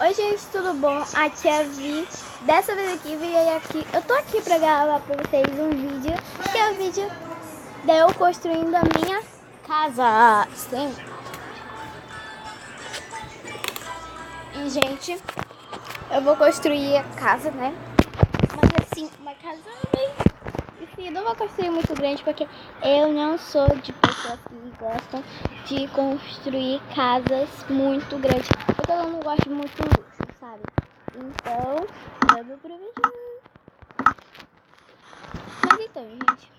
Oi gente, tudo bom? Aqui é a Vi. Dessa vez aqui, eu tô aqui pra gravar pra vocês um vídeo, que é o vídeo de eu construindo a minha casa. Sim. E gente, eu vou construir a casa, né? Mas assim, uma casa bem... Enfim, não vou construir muito grande porque eu não sou de pessoas que gostam de construir casas muito grandes. Porque eu não gosto muito luxo, sabe? Então, vamos pro vídeo. Mas então, gente,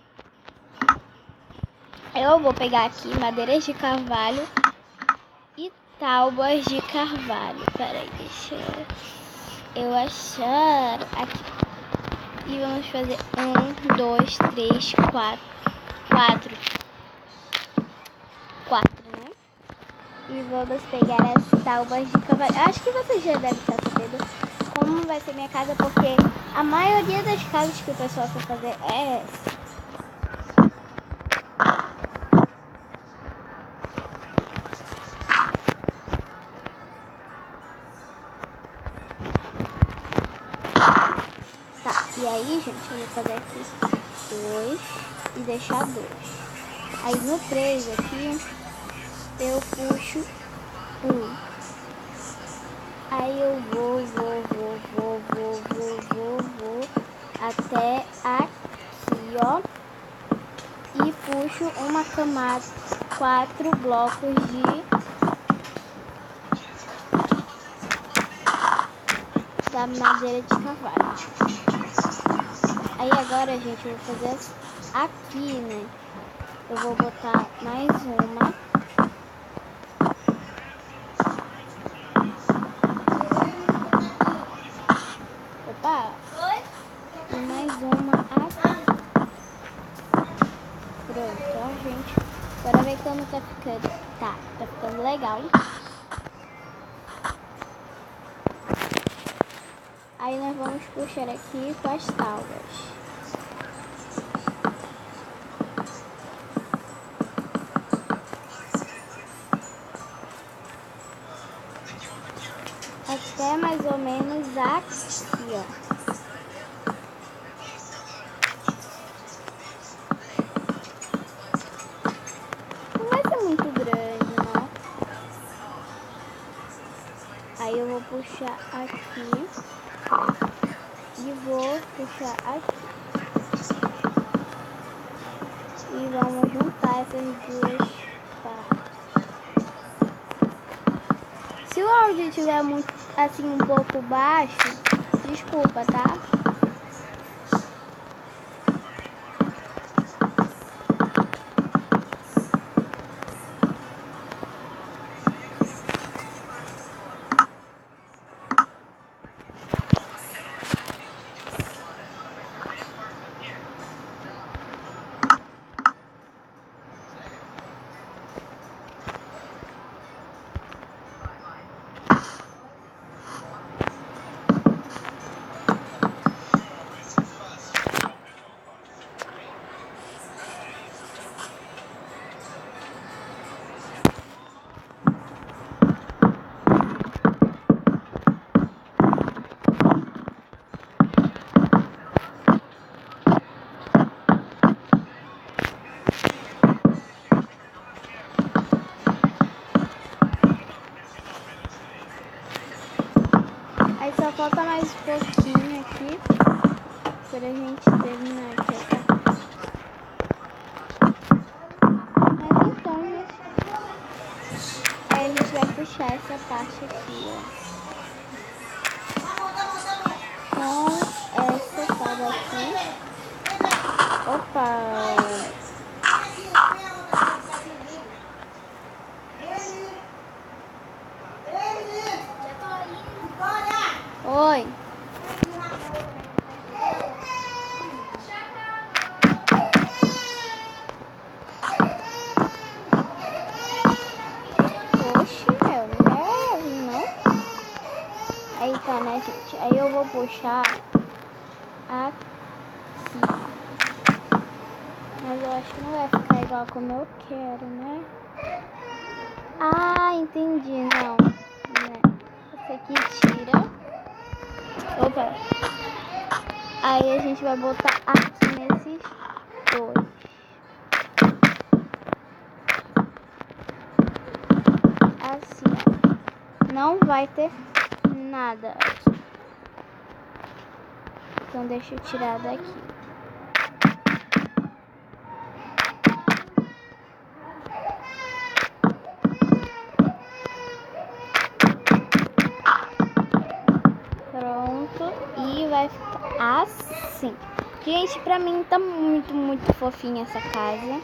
eu vou pegar aqui madeiras de carvalho e tábuas de carvalho. Peraí, deixa eu achar aqui. E vamos fazer 1, 2, 3, 4, né? E vamos pegar as tábuas de carvalho. Acho que vocês já devem estar sabendo como vai ser minha casa, porque a maioria das casas que o pessoal quer fazer é essa. Tá, e aí, gente, eu vou fazer aqui 2 e deixar 2. Aí no 3 aqui, eu puxo 1. Aí eu vou até aqui, ó. E puxo uma camada, 4 blocos da madeira de carvalho. Aí agora, gente, eu vou fazer aqui, né? Eu vou botar mais uma. Opa! E mais uma aqui. Pronto, ó, gente. Bora ver como tá ficando. Tá ficando legal. Aí nós vamos puxar aqui com as tábuas. Até mais ou menos aqui, ó. Não vai ser muito grande, não. Aí eu vou puxar aqui. E vou puxar aqui. E vamos juntar essas duas partes. Se o áudio estiver muito, assim, um pouco baixo, desculpa, tá? Aí só falta mais um pouquinho aqui pra gente terminar aqui, tá? Mas então, gente, aí a gente vai puxar essa parte aqui, ó. Com essa tábua aqui. Opa! Oi! Oxe, meu, não. Aí tá, né, gente? Aí eu vou puxar aqui. Mas eu acho que não vai ficar igual como eu quero, né? Ah, entendi, não. Né? aqui tira. Opa. Aí a gente vai botar aqui nesses dois. Assim, ó. Não vai ter nada. Então deixa eu tirar daqui. Pronto. E vai ficar assim. Gente, pra mim tá muito fofinha essa casa.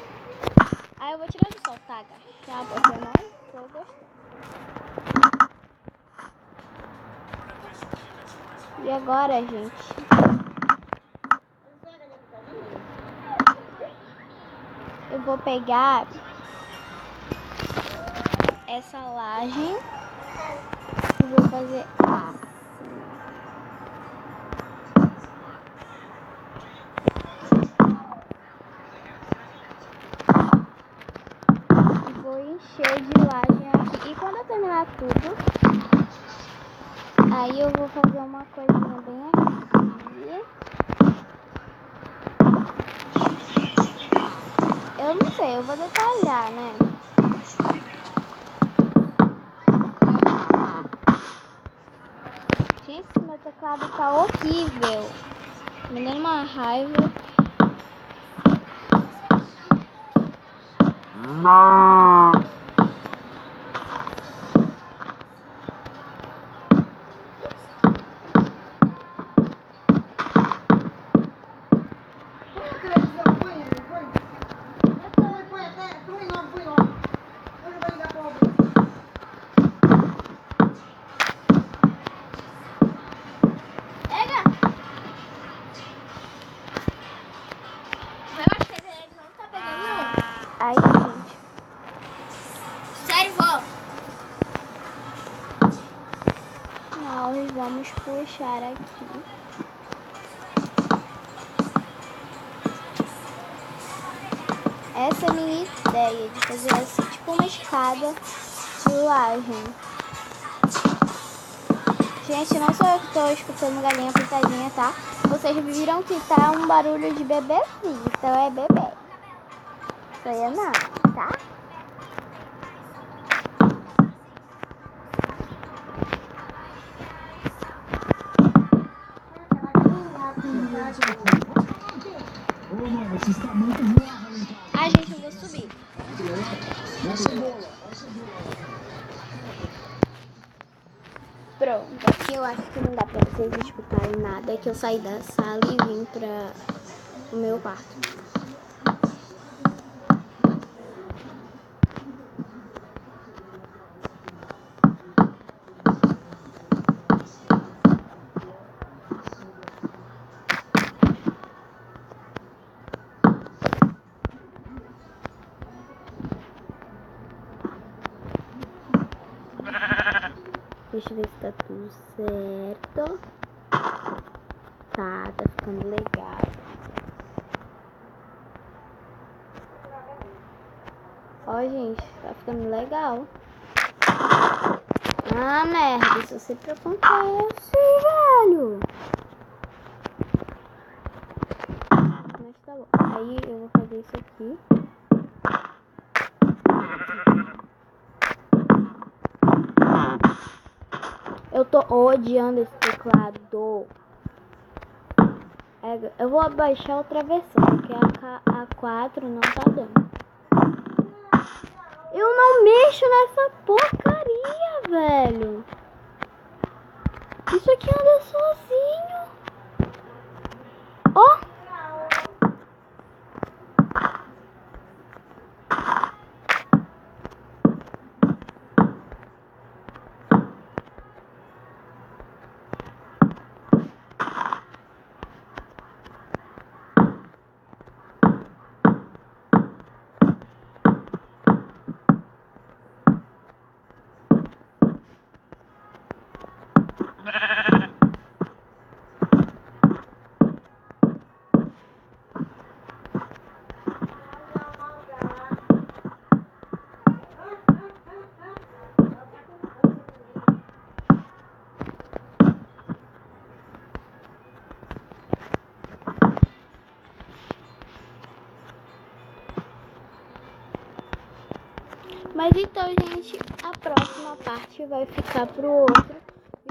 Aí eu vou tirar do sol, tá, já porque eu não tô gostando. E agora, gente, eu vou pegar essa laje e vou fazer assim. Vou encher de laje aqui. E quando eu terminar tudo, aí eu vou fazer uma coisinha bem aqui. Eu não sei, eu vou detalhar, né? Gente, meu teclado tá horrível. Me dando uma raiva. Aí, gente. Sério, vó? Nós vamos puxar aqui. Essa é a minha ideia de fazer assim, tipo uma escada de laje. Gente, não sou eu que tô escutando galinha pintadinha, tá? Vocês viram que tá um barulho de bebezinho, então é bebê. Isso aí é nada, tá? Ah, gente, eu vou subir. Pronto, aqui eu acho que não dá pra vocês escutarem nada. É que eu saí da sala e vim pra o meu quarto. Deixa eu ver se tá tudo certo. Tá ficando legal. Ó, gente, tá ficando legal. Ah, merda, isso sempre acontece, velho. Mas tá bom. Aí eu vou fazer isso aqui. Eu tô odiando esse teclado. Eu vou abaixar outra versão, porque a 4 não tá dando. Eu não mexo nessa porcaria, velho. Isso aqui anda sozinho. Ó. Mas então, gente, a próxima parte vai ficar pro outro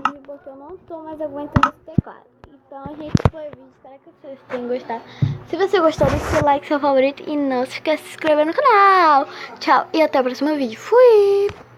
vídeo, porque eu não tô mais aguentando esse teclado. Então, gente, foi o vídeo. Espero que vocês tenham gostado. Se você gostou, deixe seu like, seu favorito e não se esqueça de se inscrever no canal. Tchau e até o próximo vídeo. Fui!